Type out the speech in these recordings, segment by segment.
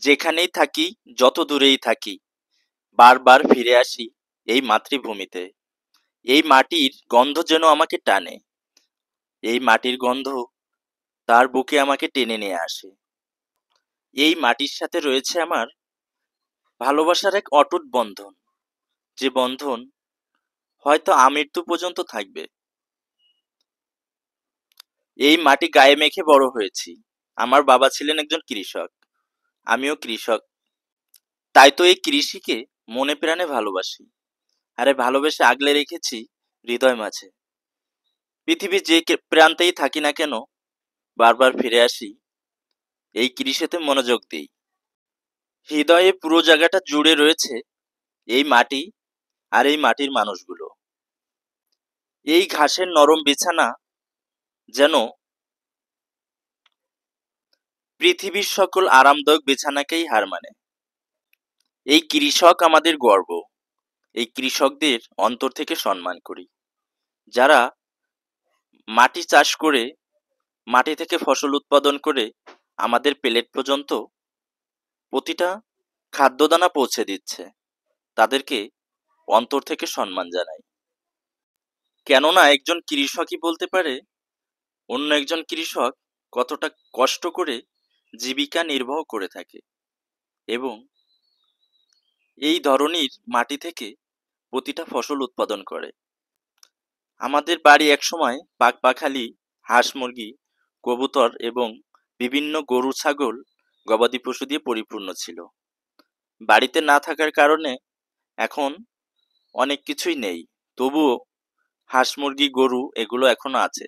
যেখানেই থাকি, যত দূরেই থাকি, বারবার ফিরে আসি এই মাতৃভূমিতে। এই মাটির গন্ধ যেন আমাকে টানে। এই মাটির গন্ধ তার বুকে আমাকে টেনে নিয়ে আসে। এই মাটির সাথে রয়েছে আমার ভালোবাসার এক অটুট বন্ধন, যে বন্ধন হয়তো আমৃত্যু পর্যন্ত থাকবে। এই মাটি গায়ে মেখে বড় হয়েছি। আমার বাবা ছিলেন একজন কৃষক, আমিও কৃষক। তাই তো এই কৃষিকে মনে প্রাণে ভালোবাসি। আরে ভালোবেসে আগলে রেখেছি হৃদয় মাঝে। পৃথিবীর যে প্রান্তেই থাকি না কেন, বারবার ফিরে আসি এই কৃষিতে মনোযোগ দিই। হৃদয়ে পুরো জায়গাটা জুড়ে রয়েছে এই মাটি আর এই মাটির মানুষগুলো। এই ঘাসের নরম বিছানা যেন পৃথিবীর সকল আরামদায়ক বিছানাকেই হার মানে। এই কৃষক আমাদের গর্ব। এই কৃষকদের অন্তর থেকে সম্মান করি, যারা মাটি চাষ করে, মাটি থেকে ফসল উৎপাদন করে আমাদের প্লেট পর্যন্ত প্রতিটা খাদ্যদানা পৌঁছে দিচ্ছে। তাদেরকে অন্তর থেকে সম্মান জানাই। কেননা একজন কৃষকই বলতে পারে অন্য একজন কৃষক কতটা কষ্ট করে জীবিকা নির্বাহ করে থাকে, এবং এই ধরনের মাটি থেকে প্রতিটা ফসল উৎপাদন করে। আমাদের বাড়ি একসময় পাখপাখালি, হাঁস মুরগি, কবুতর এবং বিভিন্ন গরু ছাগল, গবাদি পশু দিয়ে পরিপূর্ণ ছিল। বাড়িতে না থাকার কারণে এখন অনেক কিছুই নেই, তবুও হাঁস মুরগি গরু এগুলো এখনো আছে।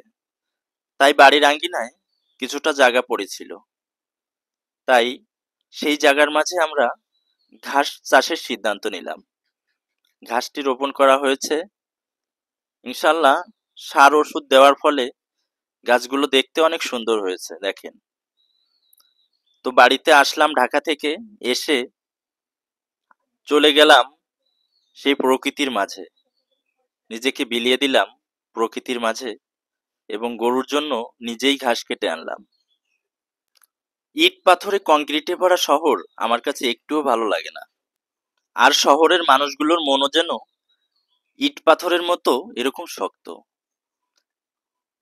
তাই বাড়ির আঙ্গিনায় কিছুটা জায়গা পড়েছিল, তাই সেই জায়গার মাঝে আমরা ঘাস চাষের সিদ্ধান্ত নিলাম। ঘাসটি রোপণ করা হয়েছে, ইনশাল্লাহ সার ওষুধ দেওয়ার ফলে গাছগুলো দেখতে অনেক সুন্দর হয়েছে। দেখেন, তো বাড়িতে আসলাম ঢাকা থেকে, এসে চলে গেলাম সেই প্রকৃতির মাঝে, নিজেকে বিলিয়ে দিলাম প্রকৃতির মাঝে, এবং গরুর জন্য নিজেই ঘাস কেটে আনলাম। ইট পাথরে কংক্রিটে ভরা শহর আমার কাছে একটুও ভালো লাগে না। আর শহরের মানুষগুলোর মনও যেন ইট পাথরের মতো এরকম শক্ত।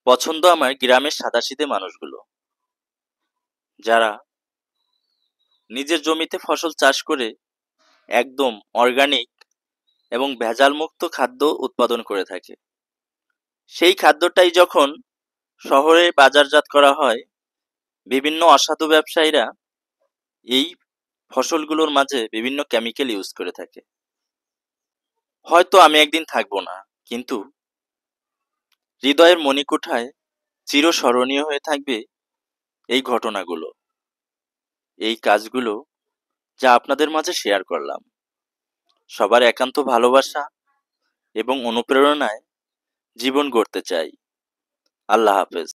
পছন্দ আমার গ্রামের সাদাসিধে মানুষগুলো, যারা নিজের জমিতে ফসল চাষ করে একদম অর্গানিক এবং ভেজাল মুক্ত খাদ্য উৎপাদন করে থাকে। সেই খাদ্যটাই যখন শহরে বাজারজাত করা হয়, বিভিন্ন অসাধু ব্যবসায়ীরা এই ফসলগুলোর মাঝে বিভিন্ন কেমিক্যাল ইউজ করে থাকে। হয়তো আমি একদিন থাকবো না, কিন্তু হৃদয়ের মণিকুঠায় চিরস্মরণীয় হয়ে থাকবে এই ঘটনাগুলো, এই কাজগুলো যা আপনাদের মাঝে শেয়ার করলাম। সবার একান্ত ভালোবাসা এবং অনুপ্রেরণায় জীবন গড়তে চাই। আল্লাহ হাফেজ।